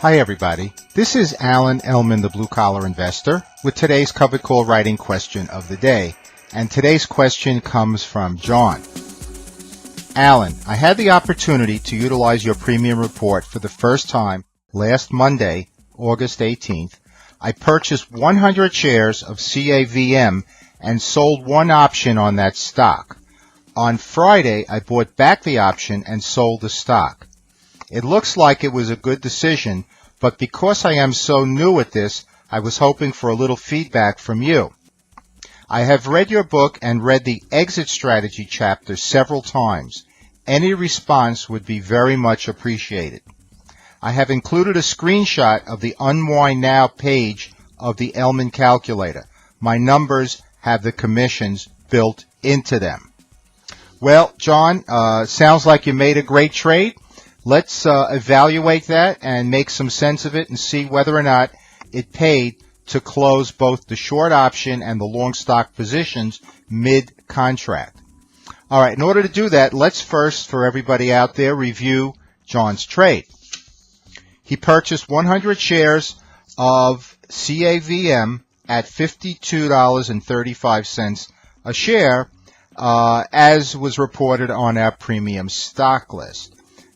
Hi everybody, this is Alan Ellman, the Blue Collar Investor, with today's covered call writing question of the day. And today's question comes from John. Alan, I had the opportunity to utilize your premium report for the first time last Monday, August 18th. I purchased 100 shares of CAVM and sold one option on that stock. On Friday, I bought back the option and sold the stock. It looks like it was a good decision, but because I am so new at this, I was hoping for a little feedback from you. I have read your book and read the exit strategy chapter several times. Any response would be very much appreciated. I have included a screenshot of the Unwind Now page of the Ellman Calculator. My numbers have the commissions built into them. Well, John, sounds like you made a great trade. Let's evaluate that and make some sense of it and see whether or not it paid to close both the short option and the long stock positions mid-contract. All right, in order to do that, let's first, for everybody out there, review John's trade. He purchased 100 shares of CAVM at $52.35 a share, as was reported on our premium stock list.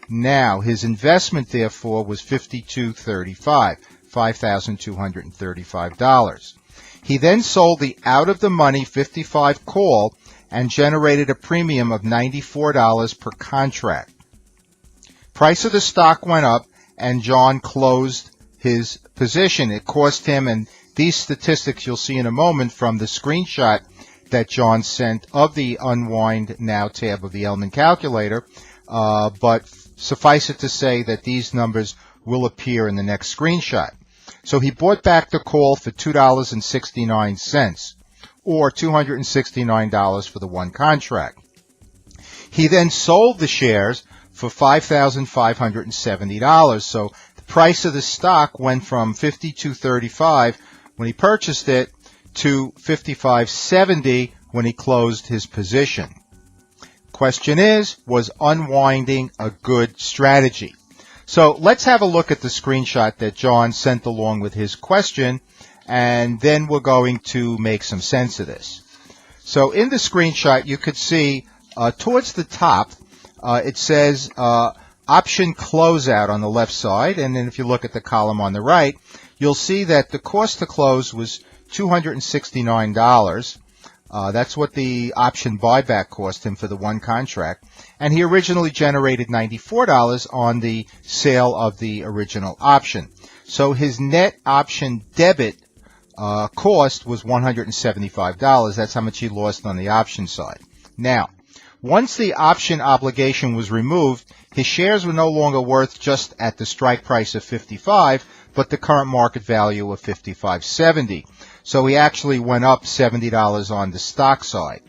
Now, his investment, therefore, was $52.35, $5,235. He then sold the out-of-the-money 55 call and generated a premium of $94 per contract. Price of the stock went up, and John closed his position. It cost him, and these statistics you'll see in a moment from the screenshot that John sent of the Unwind Now tab of the Ellman Calculator, but suffice it to say that these numbers will appear in the next screenshot. So he bought back the call for $2.69, or $269 for the one contract. He then sold the shares for $5,570. So the price of the stock went from $52.35 when he purchased it to $55.70 when he closed his position. Question is, was unwinding a good strategy? So let's have a look at the screenshot that John sent along with his question, and then we're going to make some sense of this. So in the screenshot, you could see towards the top, it says option closeout on the left side, and then if you look at the column on the right, you'll see that the cost to close was $269. That's what the option buyback cost him for the one contract. And he originally generated $94 on the sale of the original option. So his net option debit cost was $175. That's how much he lost on the option side. Now, once the option obligation was removed, his shares were no longer worth just at the strike price of $55, but the current market value of $55.70. So he actually went up $70 on the stock side.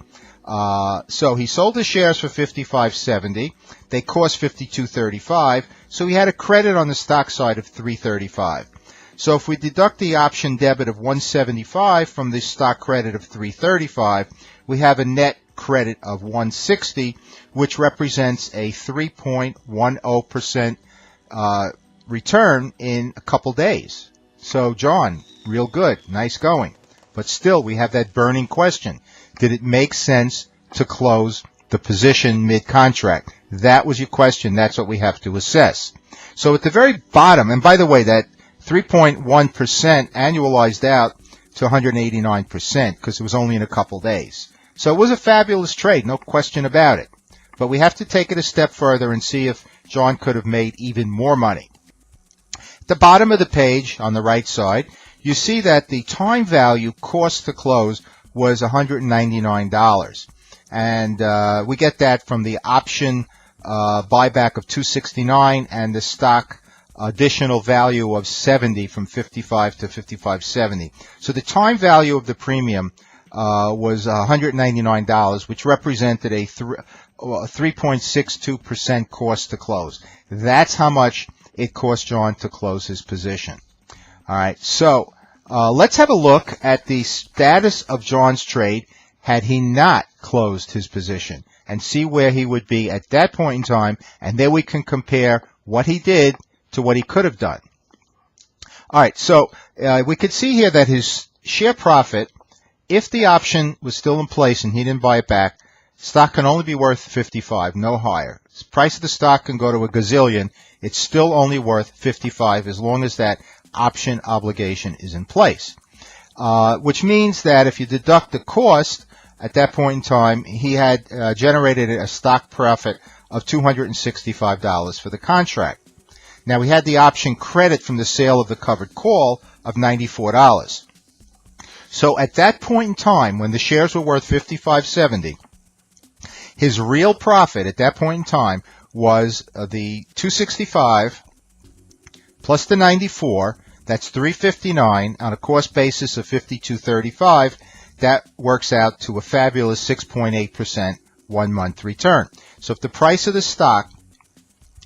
So he sold his shares for $55.70. They cost $52.35. So he had a credit on the stock side of $3.35. So if we deduct the option debit of $175 from the stock credit of $3.35, we have a net credit of $160, which represents a 3.10% return in a couple days. So, John, real good. Nice going. But still, we have that burning question. Did it make sense to close the position mid-contract? That was your question. That's what we have to assess. So at the very bottom, and by the way, that 3.1% annualized out to 189% because it was only in a couple days. So it was a fabulous trade, no question about it. But we have to take it a step further and see if John could have made even more money. At the bottom of the page on the right side, you see that the time value cost to close was $199. And we get that from the option buyback of $269 and the stock additional value of $70 from $55 to $55.70. So the time value of the premium was $199, which represented a 3.62% cost to close. That's how much it cost John to close his position. All right, so let's have a look at the status of John's trade had he not closed his position, and see where he would be at that point in time, and then we can compare what he did to what he could have done. All right, so we could see here that his share profit, if the option was still in place and he didn't buy it back, stock can only be worth 55, no higher. The price of the stock can go to a gazillion. It's still only worth 55 as long as that option obligation is in place. Which means that if you deduct the cost, at that point in time, he had generated a stock profit of $265 for the contract. Now, we had the option credit from the sale of the covered call of $94. So at that point in time, when the shares were worth $55.70, his real profit at that point in time was the $265 plus the $94. That's $359 on a cost basis of $52.35. That works out to a fabulous 6.8% 1 month return. So if the price of the stock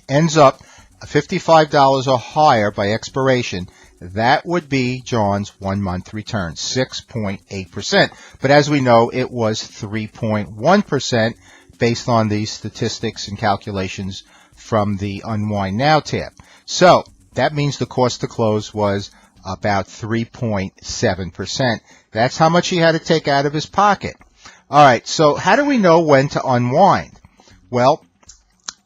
ends up $55 or higher by expiration, that would be John's 1 month return, 6.8%. But as we know, it was 3.1% based on these statistics and calculations from the Unwind Now tab. So that means the cost to close was about 3.7%. That's how much he had to take out of his pocket. All right, so how do we know when to unwind? Well,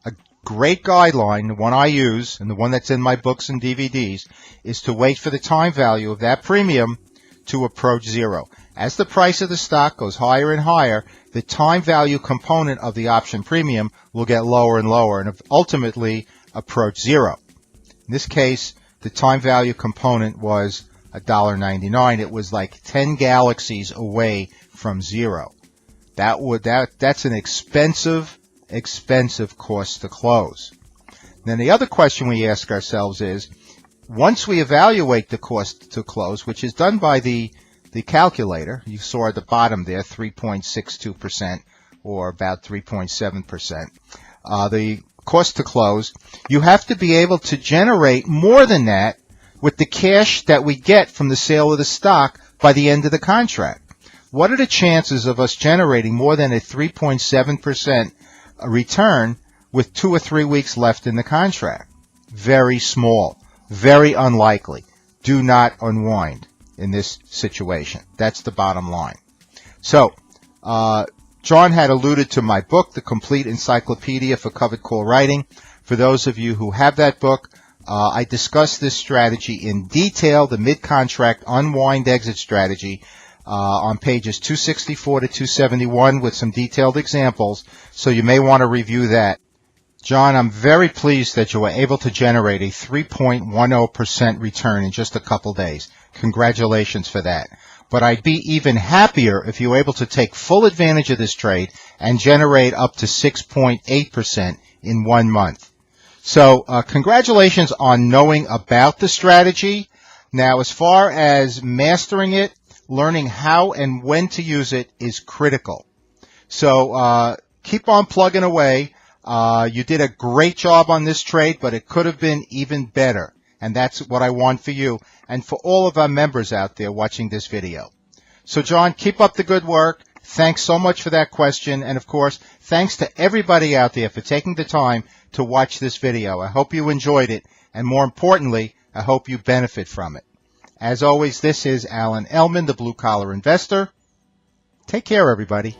a great guideline, the one I use and the one that's in my books and DVDs, is to wait for the time value of that premium to approach zero. As the price of the stock goes higher and higher, the time value component of the option premium will get lower and lower and ultimately approach zero. In this case, the time value component was $1.99. It was like 10 galaxies away from zero. That's an expensive cost to close. Then the other question we ask ourselves is, once we evaluate the cost to close, which is done by the calculator, you saw at the bottom there, 3.62% or about 3.7%, the cost to close, you have to be able to generate more than that with the cash that we get from the sale of the stock by the end of the contract. What are the chances of us generating more than a 3.7% return with 2 or 3 weeks left in the contract? Very small, very unlikely. Do not unwind in this situation. That's the bottom line. So, John had alluded to my book, The Complete Encyclopedia for Covered Call Writing. For those of you who have that book, I discuss this strategy in detail, the mid-contract unwind exit strategy, on pages 264 to 271 with some detailed examples, so you may want to review that. John, I'm very pleased that you were able to generate a 3.10% return in just a couple days. Congratulations for that. But I'd be even happier if you were able to take full advantage of this trade and generate up to 6.8% in 1 month. So congratulations on knowing about the strategy. Now, as far as mastering it, learning how and when to use it is critical. So keep on plugging away. You did a great job on this trade, but it could have been even better. And that's what I want for you and for all of our members out there watching this video. So, John, keep up the good work. Thanks so much for that question. And, of course, thanks to everybody out there for taking the time to watch this video. I hope you enjoyed it. And more importantly, I hope you benefit from it. As always, this is Ellman, the Blue Collar Investor. Take care, everybody.